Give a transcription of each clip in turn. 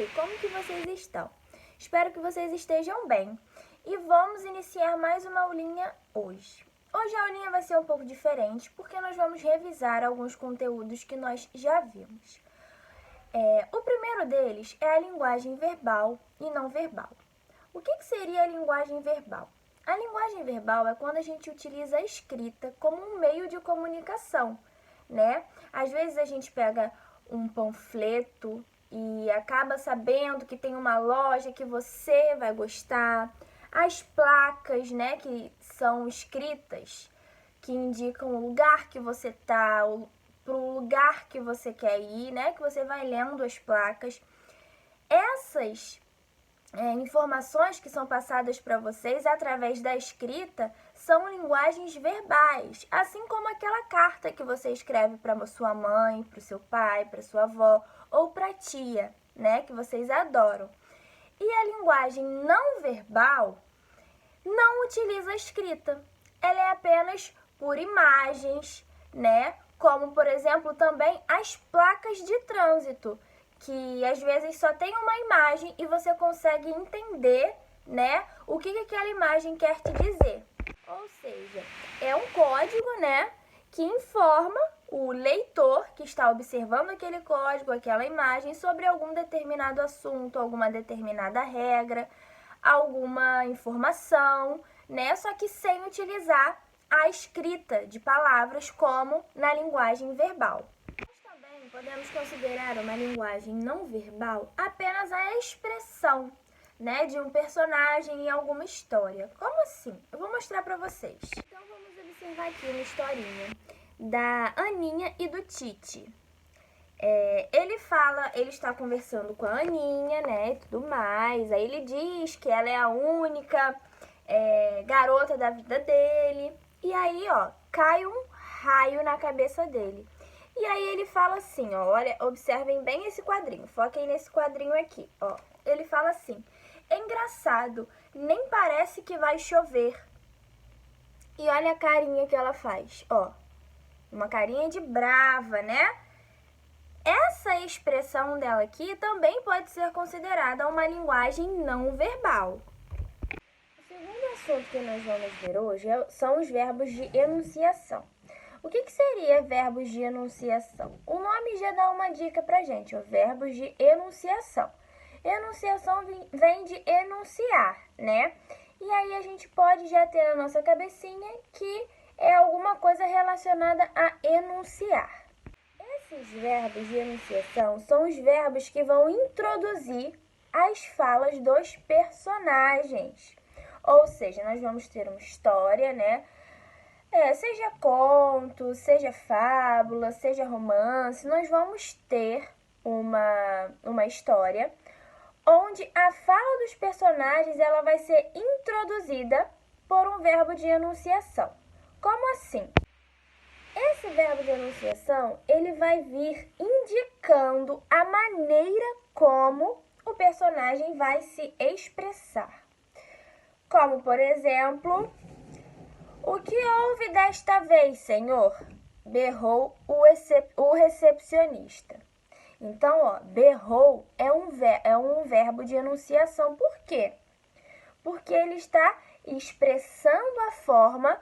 aí, como que vocês estão? Espero que vocês estejam bem. E vamos iniciar mais uma aulinha hoje. Hoje a aulinha vai ser um pouco diferente, porque nós vamos revisar alguns conteúdos que nós já vimos. O primeiro deles é a linguagem verbal e não verbal. O que seria a linguagem verbal? A linguagem verbal é quando a gente utiliza a escrita como um meio de comunicação, né? Às vezes a gente pega um panfleto e acaba sabendo que tem uma loja que você vai gostar. As placas, né, que são escritas, que indicam o lugar que você está, para o lugar que você quer ir, né, que você vai lendo as placas. Essas informações que são passadas para vocês através da escrita são linguagens verbais, assim como aquela carta que você escreve para sua mãe, para o seu pai, para sua avó ou para a tia, né, que vocês adoram. E a linguagem não verbal não utiliza a escrita, ela é apenas por imagens, né, como por exemplo também as placas de trânsito, que às vezes só tem uma imagem e você consegue entender, né, o que aquela imagem quer te dizer. Ou seja, é um código, né, que informa o leitor que está observando aquele código, aquela imagem, sobre algum determinado assunto, alguma determinada regra, alguma informação, né, só que sem utilizar a escrita de palavras como na linguagem verbal. Podemos considerar uma linguagem não verbal apenas a expressão, né, de um personagem em alguma história. Como assim? Eu vou mostrar para vocês. Então vamos observar aqui uma historinha da Aninha e do Tite. Ele está conversando com a Aninha, né, e tudo mais. Aí ele diz que ela é a única garota da vida dele. E aí, ó, cai um raio na cabeça dele. E aí ele fala assim, ó, olha, observem bem esse quadrinho, foquem nesse quadrinho aqui, ó. Ele fala assim: é engraçado, nem parece que vai chover. E olha a carinha que ela faz, ó, uma carinha de brava, né? Essa expressão dela aqui também pode ser considerada uma linguagem não verbal. O segundo assunto que nós vamos ver hoje são os verbos de enunciação. O que seria verbos de enunciação? O nome já dá uma dica pra gente, ó, verbos de enunciação. Enunciação vem de enunciar, né? E aí a gente pode já ter na nossa cabecinha que é alguma coisa relacionada a enunciar. Esses verbos de enunciação são os verbos que vão introduzir as falas dos personagens. Ou seja, nós vamos ter uma história, né? Seja conto, seja fábula, seja romance, nós vamos ter uma história onde a fala dos personagens ela vai ser introduzida por um verbo de enunciação. Como assim? Esse verbo de enunciação, ele vai vir indicando a maneira como o personagem vai se expressar. Como, por exemplo, o que houve desta vez, senhor? Berrou o recepcionista. Então, ó, berrou é um verbo de enunciação. Por quê? Porque ele está expressando a forma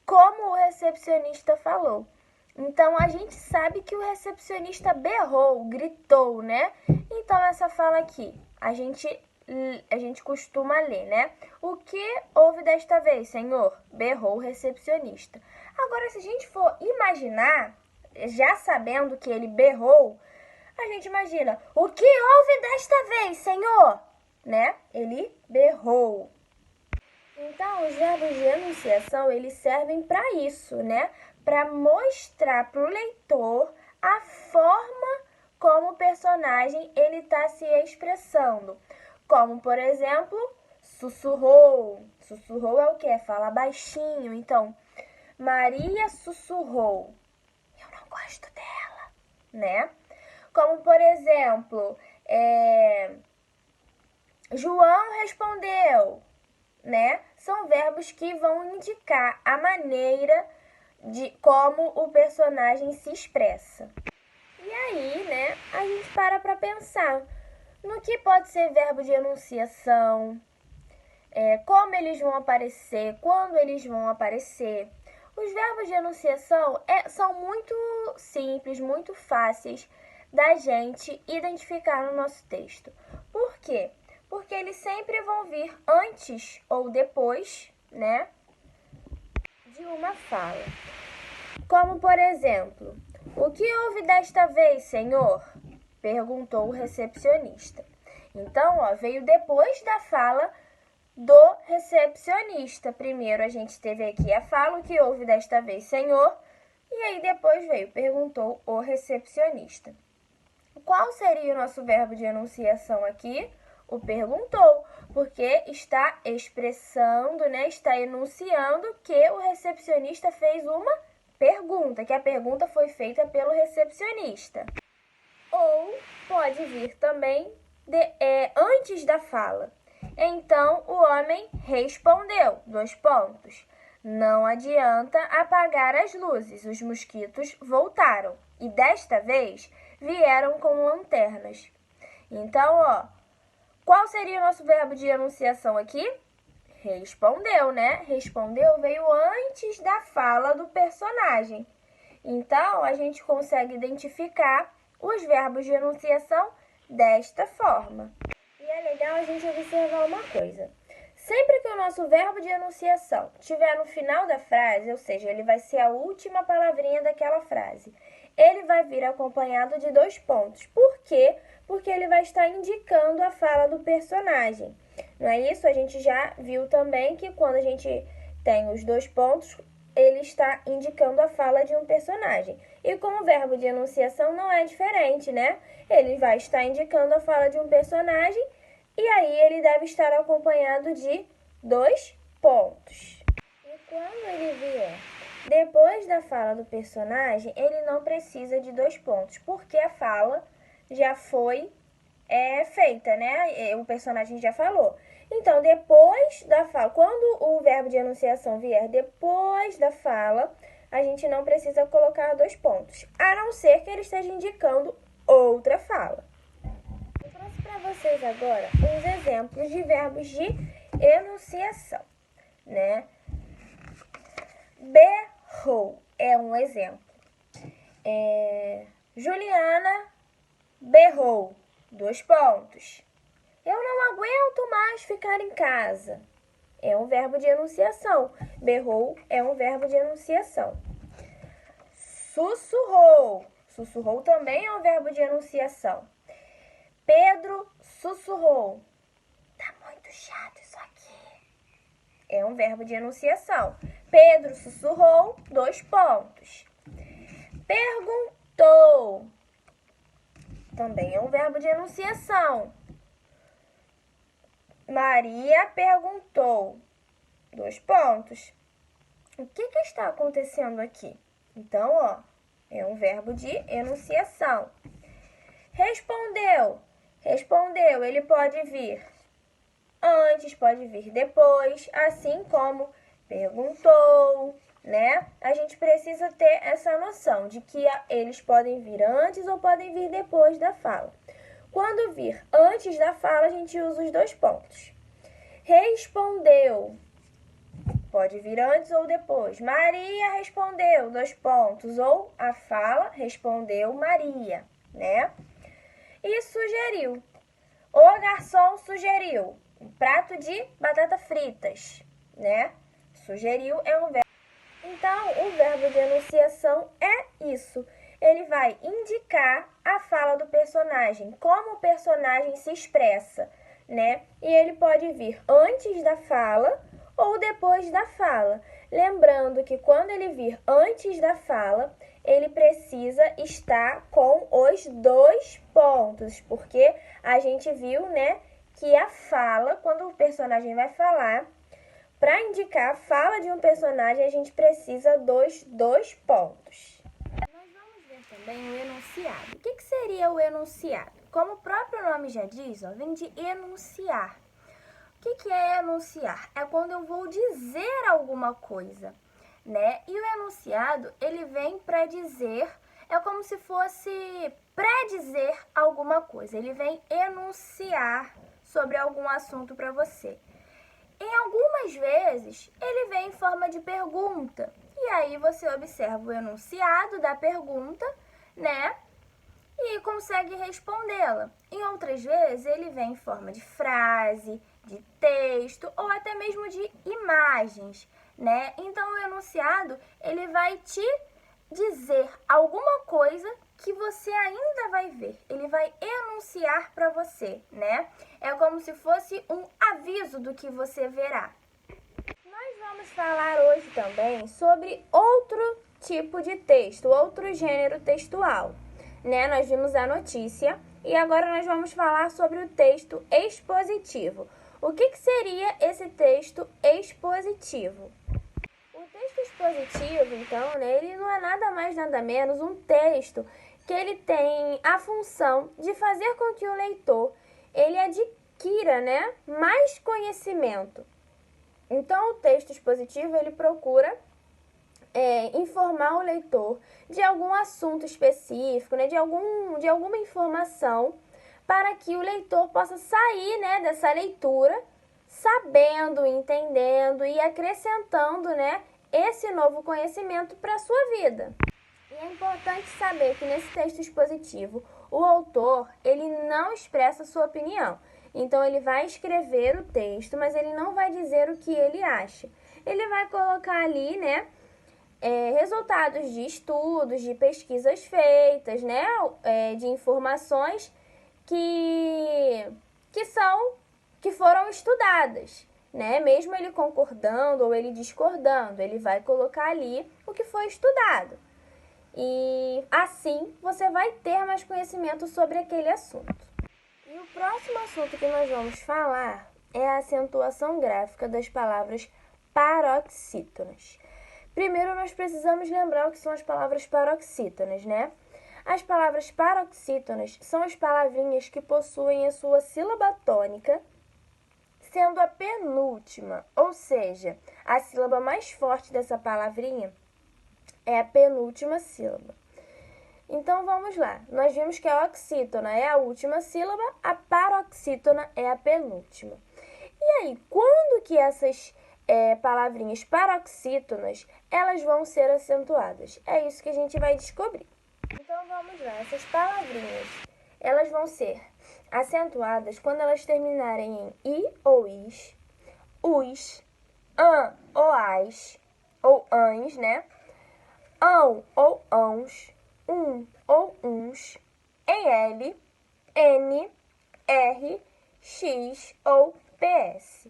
como o recepcionista falou. Então, a gente sabe que o recepcionista berrou, gritou, né? Então, essa fala aqui, a gente costuma ler, né? O que houve desta vez, senhor? Berrou o recepcionista. Agora, se a gente for imaginar, já sabendo que ele berrou, a gente imagina, o que houve desta vez, senhor? Né? Ele berrou. Então, os verbos de enunciação, eles servem para isso, né? Para mostrar para o leitor a forma como o personagem ele está se expressando. Como, por exemplo, sussurrou. Sussurrou é o quê? Fala baixinho. Então, Maria sussurrou. Eu não gosto dela, né? Como, por exemplo, João respondeu, né? São verbos que vão indicar a maneira de como o personagem se expressa. E aí, né, a gente para pensar. no que pode ser verbo de enunciação, como eles vão aparecer, quando eles vão aparecer. Os verbos de enunciação são muito simples, muito fáceis da gente identificar no nosso texto. Por quê? Porque eles sempre vão vir antes ou depois, né, de uma fala. Como, por exemplo, o que houve desta vez, senhor? Perguntou o recepcionista. Então, veio depois da fala do recepcionista. Primeiro a gente teve aqui a fala, o que houve desta vez, senhor? E aí depois veio, perguntou o recepcionista. Qual seria o nosso verbo de enunciação aqui? O perguntou, porque está expressando, né? Está enunciando que o recepcionista fez uma pergunta, que a pergunta foi feita pelo recepcionista. Ou pode vir também antes da fala. Então o homem respondeu, : não adianta apagar as luzes, os mosquitos voltaram e desta vez vieram com lanternas. Então, qual seria o nosso verbo de enunciação aqui? Respondeu, né? Respondeu veio antes da fala do personagem. Então, a gente consegue identificar os verbos de enunciação desta forma. E é legal a gente observar uma coisa. Sempre que o nosso verbo de enunciação estiver no final da frase, ou seja, ele vai ser a última palavrinha daquela frase, ele vai vir acompanhado de 2 pontos. Por quê? Porque ele vai estar indicando a fala do personagem. Não é isso? A gente já viu também que quando a gente tem os 2 pontos, ele está indicando a fala de um personagem. E com o verbo de enunciação não é diferente, né? Ele vai estar indicando a fala de um personagem e aí ele deve estar acompanhado de 2 pontos. E quando ele vier depois da fala do personagem, ele não precisa de 2 pontos, porque a fala já foi feita, né? O personagem já falou. Então, depois da fala, quando o verbo de enunciação vier depois da fala, a gente não precisa colocar 2 pontos, a não ser que ele esteja indicando outra fala. Eu trouxe para vocês agora uns exemplos de verbos de enunciação, né? Berrou é um exemplo. Juliana berrou, 2 pontos. Eu não aguento mais ficar em casa. É um verbo de enunciação. Berrou é um verbo de enunciação. Sussurrou. Sussurrou também é um verbo de enunciação. Pedro sussurrou. Tá muito chato isso aqui. É um verbo de enunciação. Pedro sussurrou, 2 pontos. Perguntou. Também é um verbo de enunciação. Maria perguntou, 2 pontos. O que está acontecendo aqui? Então, é um verbo de enunciação. Respondeu. Respondeu, ele pode vir antes, pode vir depois, assim como perguntou, né? A gente precisa ter essa noção de que eles podem vir antes ou podem vir depois da fala. Quando vir antes da fala, a gente usa os 2 pontos. Respondeu. Pode vir antes ou depois. Maria respondeu, 2 pontos. Ou a fala respondeu Maria, né? E sugeriu. O garçom sugeriu um prato de batata fritas, né? Sugeriu é um verbo. Então, o verbo de enunciação é isso. Ele vai indicar a fala do personagem, como o personagem se expressa, né? E ele pode vir antes da fala ou depois da fala. Lembrando que quando ele vir antes da fala, ele precisa estar com os 2 pontos, porque a gente viu, né, que a fala, quando o personagem vai falar, para indicar a fala de um personagem, a gente precisa dos 2 pontos. Nós vamos ver também o enunciado. O que seria o enunciado? Como o próprio nome já diz, vem de enunciar. O que é enunciar? É quando eu vou dizer alguma coisa, né? E o enunciado, ele vem para dizer, é como se fosse predizer alguma coisa, ele vem enunciar sobre algum assunto para você. Em algumas vezes, ele vem em forma de pergunta, e aí você observa o enunciado da pergunta, né? E consegue respondê-la. Em outras vezes, ele vem em forma de frase, de texto ou até mesmo de imagens, né? Então, o enunciado, ele vai te dizer alguma coisa que você ainda vai ver. Ele vai enunciar para você, né? É como se fosse um aviso do que você verá. Nós vamos falar hoje também sobre outro tipo de texto, outro gênero textual, né? Nós vimos a notícia e agora nós vamos falar sobre o texto expositivo. O que seria esse texto expositivo? O texto expositivo, então, né, ele não é nada mais, nada menos um texto que ele tem a função de fazer com que o leitor ele adquira, né, mais conhecimento. Então, o texto expositivo, ele procura informar o leitor de algum assunto específico, né, de alguma informação, para que o leitor possa sair, né, dessa leitura sabendo, entendendo e acrescentando, né, esse novo conhecimento para a sua vida. E é importante saber que nesse texto expositivo, o autor, ele não expressa sua opinião. Então, ele vai escrever o texto, mas ele não vai dizer o que ele acha. Ele vai colocar ali, né, resultados de estudos, de pesquisas feitas, né, de informações que foram estudadas, né? Mesmo ele concordando ou ele discordando, ele vai colocar ali o que foi estudado. E assim você vai ter mais conhecimento sobre aquele assunto. E o próximo assunto que nós vamos falar é a acentuação gráfica das palavras paroxítonas. Primeiro, nós precisamos lembrar o que são as palavras paroxítonas, né? As palavras paroxítonas são as palavrinhas que possuem a sua sílaba tônica sendo a penúltima, ou seja, a sílaba mais forte dessa palavrinha é a penúltima sílaba. Então, vamos lá. Nós vimos que a oxítona é a última sílaba, a paroxítona é a penúltima. E aí, quando que essas palavrinhas paroxítonas, elas vão ser acentuadas? É isso que a gente vai descobrir. Então, vamos lá. Essas palavrinhas, elas vão ser acentuadas quando elas terminarem em i ou is, us, an ou as, ou ans, né? Ão ou ãos, ou uns, em L, N, R, X ou PS.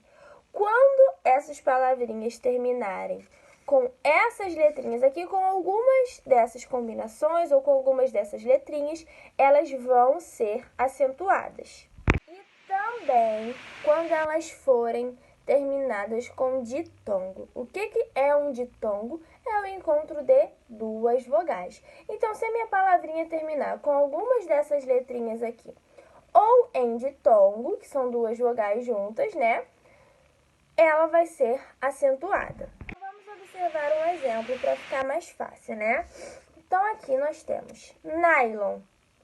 Quando essas palavrinhas terminarem com essas letrinhas aqui, com algumas dessas combinações ou com algumas dessas letrinhas, elas vão ser acentuadas. E também quando elas forem terminadas com ditongo. O que é um ditongo? É o encontro de duas vogais. Então, se a minha palavrinha terminar com algumas dessas letrinhas aqui, ou em ditongo, que são duas vogais juntas, né? Ela vai ser acentuada. Vamos observar um exemplo para ficar mais fácil, né? Então, aqui nós temos nylon,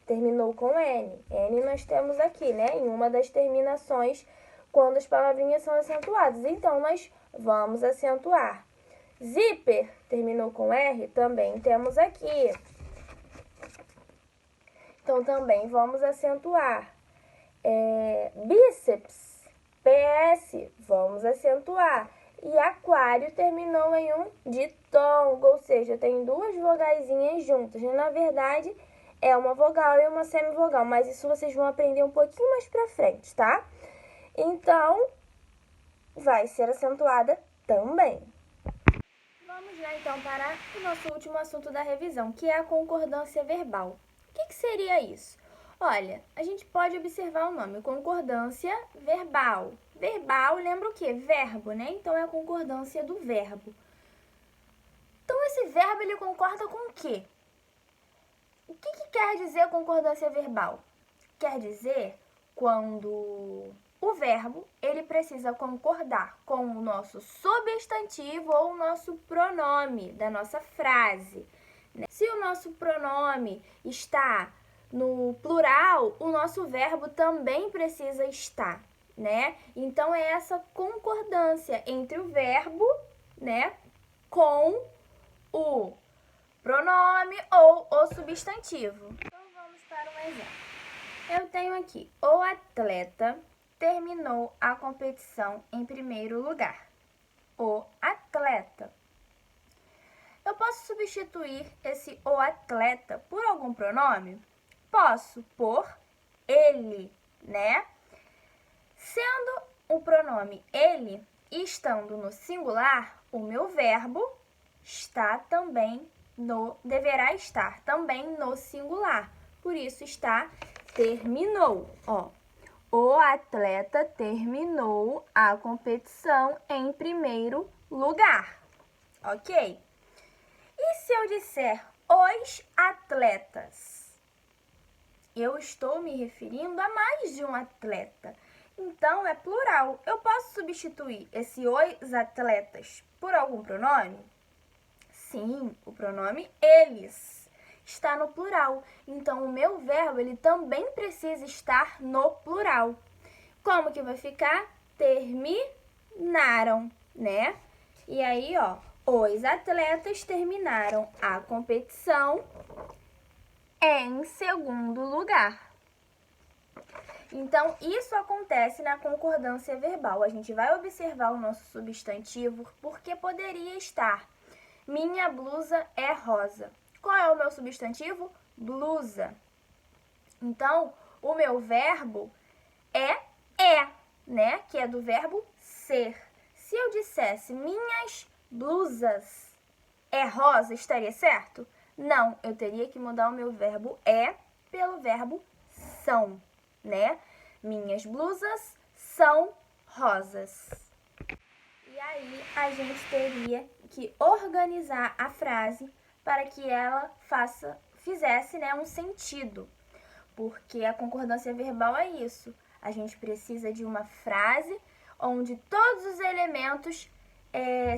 terminou com N. N nós temos aqui, né? Em uma das terminações, quando as palavrinhas são acentuadas. Então, nós vamos acentuar. Zíper, terminou com R, também temos aqui. Então, também vamos acentuar. Bíceps, PS, vamos acentuar. E aquário terminou em um ditongo, ou seja, tem duas vogaizinhas juntas. E, na verdade, é uma vogal e uma semivogal, mas isso vocês vão aprender um pouquinho mais pra frente, tá? Então, vai ser acentuada também. Vamos lá, então, para o nosso último assunto da revisão, que é a concordância verbal. O que seria isso? Olha, a gente pode observar o nome, concordância verbal. Verbal lembra o quê? Verbo, né? Então, é a concordância do verbo. Então, esse verbo, ele concorda com o quê? O que quer dizer concordância verbal? Quer dizer quando o verbo, ele precisa concordar com o nosso substantivo ou o nosso pronome da nossa frase. Se o nosso pronome está no plural, o nosso verbo também precisa estar, né? Então, é essa concordância entre o verbo, né, com o pronome ou o substantivo. Então, vamos para um exemplo. Eu tenho aqui, o atleta terminou a competição em primeiro lugar. O atleta. Eu posso substituir esse o atleta por algum pronome? Posso, por ele, né? Sendo o pronome ele e estando no singular, o meu verbo deverá estar também no singular. Por isso está terminou, ó. O atleta terminou a competição em primeiro lugar, ok? E se eu disser os atletas? Eu estou me referindo a mais de um atleta. Então, é plural. Eu posso substituir esse os atletas por algum pronome? Sim, o pronome eles está no plural. Então, o meu verbo ele também precisa estar no plural. Como que vai ficar? Terminaram, né? E aí, ó, os atletas terminaram a competição em segundo lugar. Então, isso acontece na concordância verbal. A gente vai observar o nosso substantivo porque poderia estar minha blusa é rosa. Qual é o meu substantivo? Blusa. Então, o meu verbo é, né? Que é do verbo ser. Se eu dissesse minhas blusas é rosa, estaria certo? Não, eu teria que mudar o meu verbo é pelo verbo são, né? Minhas blusas são rosas. E aí, a gente teria que organizar a frase para que ela fizesse, né, um sentido. Porque a concordância verbal é isso. A gente precisa de uma frase onde todos os elementos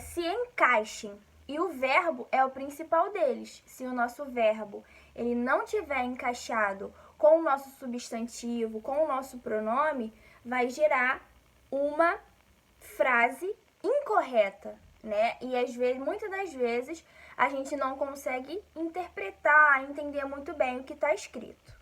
se encaixem. E o verbo é o principal deles. Se o nosso verbo ele não tiver encaixado com o nosso substantivo, com o nosso pronome, vai gerar uma frase incorreta, né? E às vezes, muitas das vezes, a gente não consegue interpretar, entender muito bem o que está escrito.